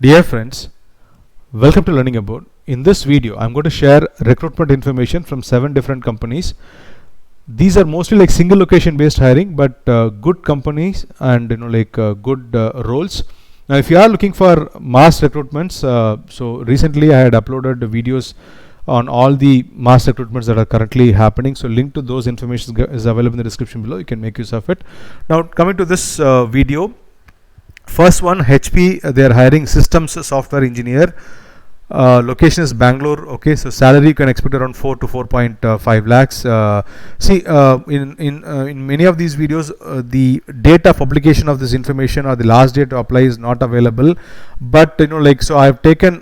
Dear friends, welcome to Learning Abode. In this video, I'm going to share recruitment information from 7 different companies. These are mostly like single location based hiring, but good companies and good roles. Now, if you are looking for mass recruitments, so recently I had uploaded videos on all the mass recruitments that are currently happening. So link to those information is available in the description below. You can make use of it. Now, coming to this video. First one, HP, they are hiring systems software engineer. Location is Bangalore. Okay, so salary you can expect around 4 to 4.5 lakhs. In many of these videos, the date of publication of this information or the last date to apply is not available. But so I have taken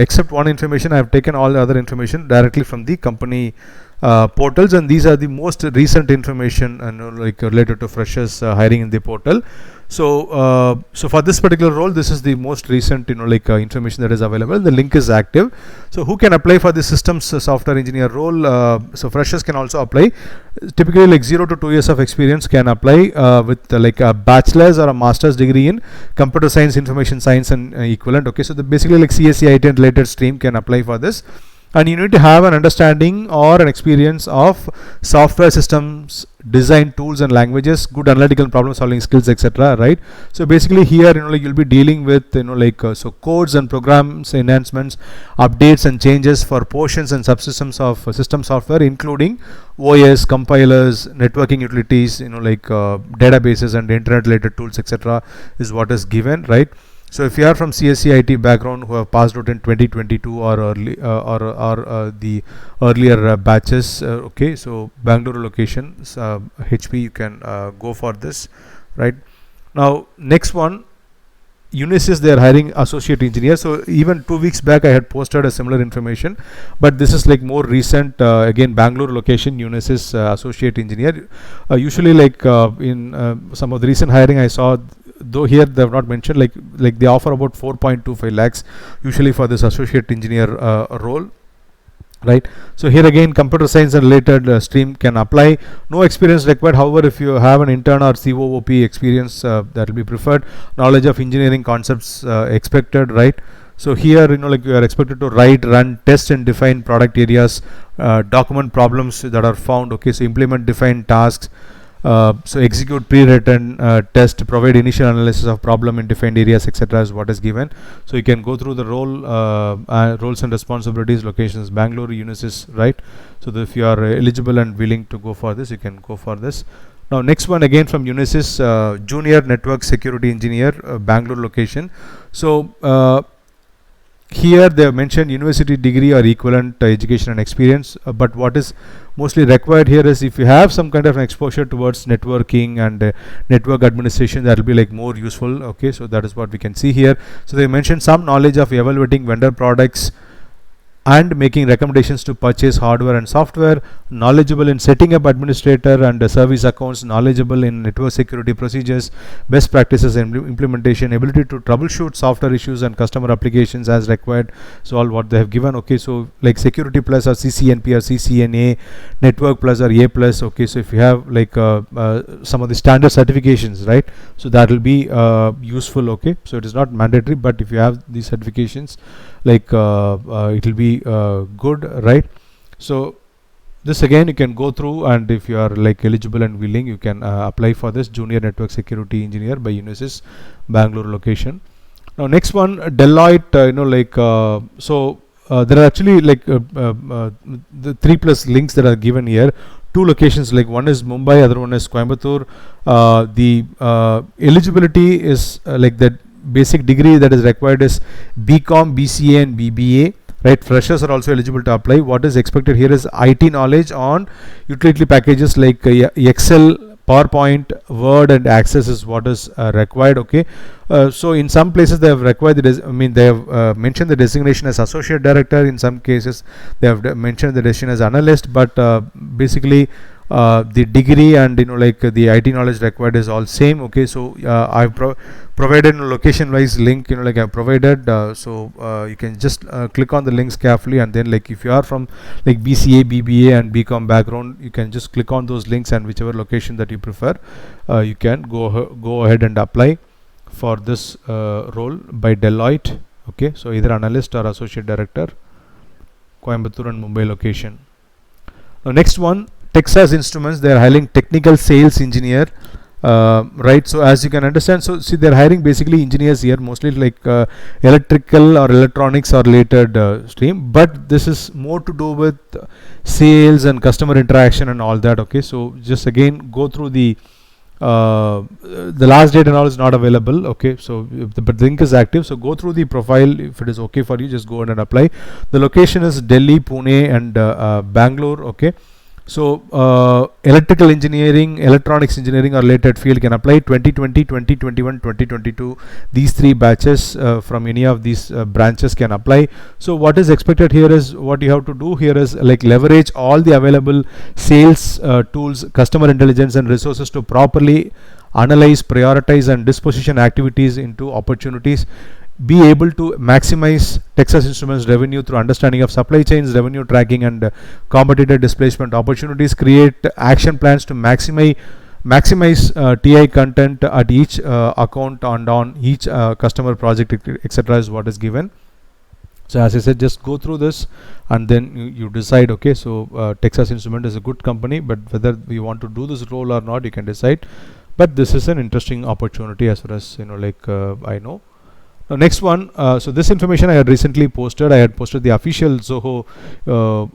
except one information, I have taken all the other information directly from the company portals, and these are the most recent information related to freshers hiring in the portal. So for this particular role, this is the most recent information that is available. The link is active. So who can apply for the systems software engineer role? So freshers can also apply. Typically like 0 to 2 years of experience can apply with like a bachelor's or a master's degree in computer science, information science and equivalent. Okay, so basically like CSE, IT and related stream can apply for this. And you need to have an understanding or an experience of software systems design tools and languages, good analytical problem solving skills, etc. Right? So basically here you'll be dealing with so codes and programs, enhancements, updates and changes for portions and subsystems of system software, including OS, compilers, networking utilities, databases and internet related tools, etc. is what is given, right? So if you are from CSE IT background who have passed out in 2022 or early the earlier batches, okay, so Bangalore location, HP, you can go for this, right? Now next one, Unisys, they are hiring associate engineer. So even 2 weeks back I had posted a similar information, but this is like more recent. Again, Bangalore location, Unisys associate engineer. Usually like in some of the recent hiring I saw, though here they have not mentioned, like they offer about 4.25 lakhs usually for this associate engineer role, right? So here again, computer science and related stream can apply. No experience required. However, if you have an intern or COOP experience, that will be preferred. Knowledge of engineering concepts expected, right? So here you are expected to write, run, test and define product areas, document problems that are found. Okay, so implement defined tasks. So execute pre-written test, provide initial analysis of problem in defined areas, etc. is what is given. So you can go through the roles and responsibilities. Locations Bangalore, Unisys, right? So if you are eligible and willing to go for this, you can go for this. Now next one again from Unisys, junior network security engineer, Bangalore location. So here they have mentioned university degree or equivalent education and experience, but what is mostly required here is if you have some kind of an exposure towards networking and network administration, that will be like more useful. Okay, so that is what we can see here. So they mentioned some knowledge of evaluating vendor products and making recommendations to purchase hardware and software, knowledgeable in setting up administrator and service accounts, knowledgeable in network security procedures, best practices and implementation, ability to troubleshoot software issues and customer applications as required. So all what they have given. Okay, so like security plus or CCNP or CCNA, network plus or A plus. Okay, so if you have like some of the standard certifications, right, so that will be useful. Okay, so it is not mandatory, but if you have these certifications, like it will be good, right? So this again you can go through, and if you are like eligible and willing, you can apply for this junior network security engineer by Unisys Bangalore location. Now next one, Deloitte, there are actually like the 3+ links that are given here. 2 locations, like one is Mumbai, other one is Coimbatore. The eligibility is like that basic degree that is required is BCom, BCA and BBA, right? Freshers are also eligible to apply. What is expected here is IT knowledge on utility packages like Excel, PowerPoint, Word and Access is what is required. Okay, so in some places they have required they have mentioned the designation as associate director. In some cases they have mentioned the designation as analyst, but basically the degree and the IT knowledge required is all same. Okay, so I've provided a location wise link, I've provided, so you can just click on the links carefully, and then like if you are from like BCA, BBA and BCom background, you can just click on those links, and whichever location that you prefer, you can go ahead and apply for this role by Deloitte. Okay, so either analyst or associate director, Coimbatore and Mumbai location. Now next one, Texas Instruments, they are hiring technical sales engineer. Right, so as you can understand, so see, they're hiring basically engineers here, mostly like electrical or electronics or related stream, but this is more to do with sales and customer interaction and all that. Okay, so just again go through the last date and all is not available. Okay, so but the link is active, so go through the profile. If it is okay for you, just go ahead and apply. The location is Delhi, Pune and Bangalore. Okay, so electrical engineering, electronics engineering or related field can apply. 2020, 2021, 2022, these 3 batches from any of these branches can apply. So what is expected here is, what you have to do here is like leverage all the available sales tools, customer intelligence and resources to properly analyze, prioritize and disposition activities into opportunities. Be able to maximize Texas Instruments revenue through understanding of supply chains, revenue tracking and competitor displacement opportunities. Create action plans to maximize TI content at each account and on each customer project, etc. is what is given. So as I said, just go through this and then you decide. Okay, so Texas Instruments is a good company, but whether we want to do this role or not, you can decide. But this is an interesting opportunity as far as I know. Now next one, so this information I had recently posted. I had posted the official Zoho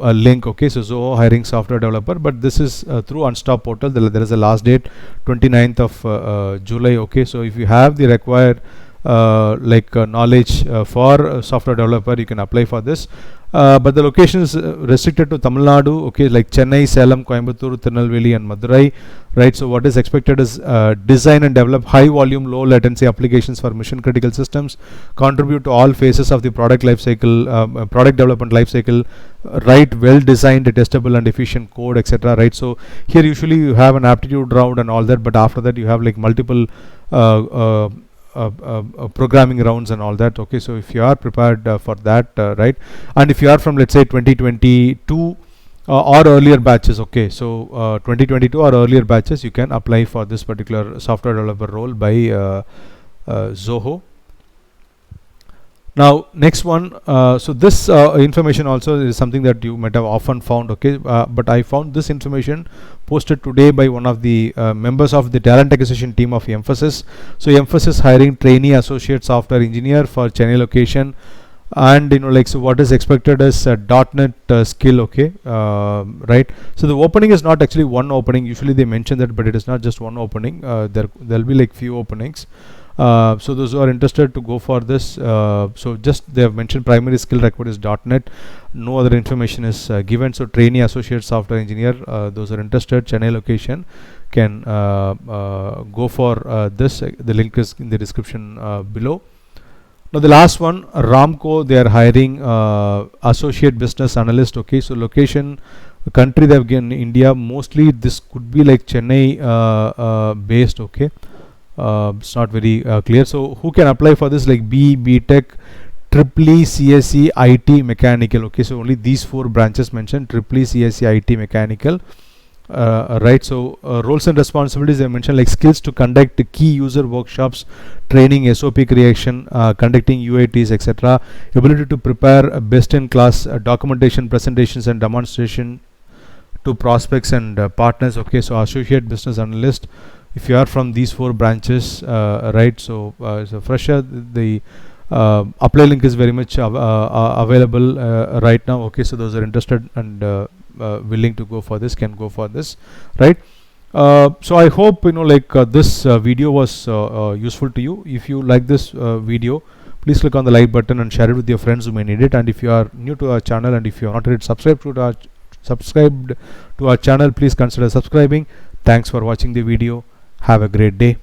link. Okay, so Zoho hiring software developer, but this is through Unstop portal. There is a last date, 29th of July. Okay, so if you have the required knowledge for software developer, you can apply for this. But the location is restricted to Tamil Nadu. Okay, like Chennai, Salem, Coimbatore, Tirunelveli and Madurai. Right, so what is expected is design and develop high volume, low latency applications for mission critical systems, contribute to all phases of the product life cycle, product development life cycle, write well designed, testable and efficient code, etc. Right, so here usually you have an aptitude round and all that, but after that you have like multiple programming rounds and all that. Okay, so if you are prepared for that, right, and if you are from, let's say, 2022 or earlier batches, okay, so 2022 or earlier batches, you can apply for this particular software developer role by Zoho. Now next one, so this information also is something that you might have often found. Okay, but I found this information posted today by one of the members of the talent acquisition team of Mphasis. So Mphasis hiring trainee associate software engineer for Chennai location, and so what is expected is .NET skill. Okay, right, so the opening is not actually one opening. Usually they mention that, but it is not just one opening. There'll be like few openings. So those who are interested to go for this, so just they have mentioned primary skill required is .NET. No other information is given. So trainee associate software engineer, those are interested, Chennai location, can go for this. The link is in the description below. Now the last one, Ramco, they are hiring associate business analyst. Okay, so location, country they have given India. Mostly this could be like Chennai based. Okay, it's not very clear. So who can apply for this? Like BTech, EEE, CSE, IT, Mechanical. Okay, so only these 4 branches mentioned: EEE, CSE, IT, Mechanical. Right, so roles and responsibilities they mentioned, like skills to conduct key user workshops, training, SOP creation, conducting UATs, etc. Ability to prepare best in class documentation, presentations and demonstration to prospects and partners. Okay, so associate business analyst, if you are from these 4 branches, right, so as a fresher, the apply link is very much available right now. Okay, so those are interested and willing to go for this can go for this, right. So I hope this video was useful to you. If you like this video, please click on the like button and share it with your friends who may need it. And if you are new to our channel and if you are not yet subscribed to our channel, please consider subscribing. Thanks for watching the video. Have a great day.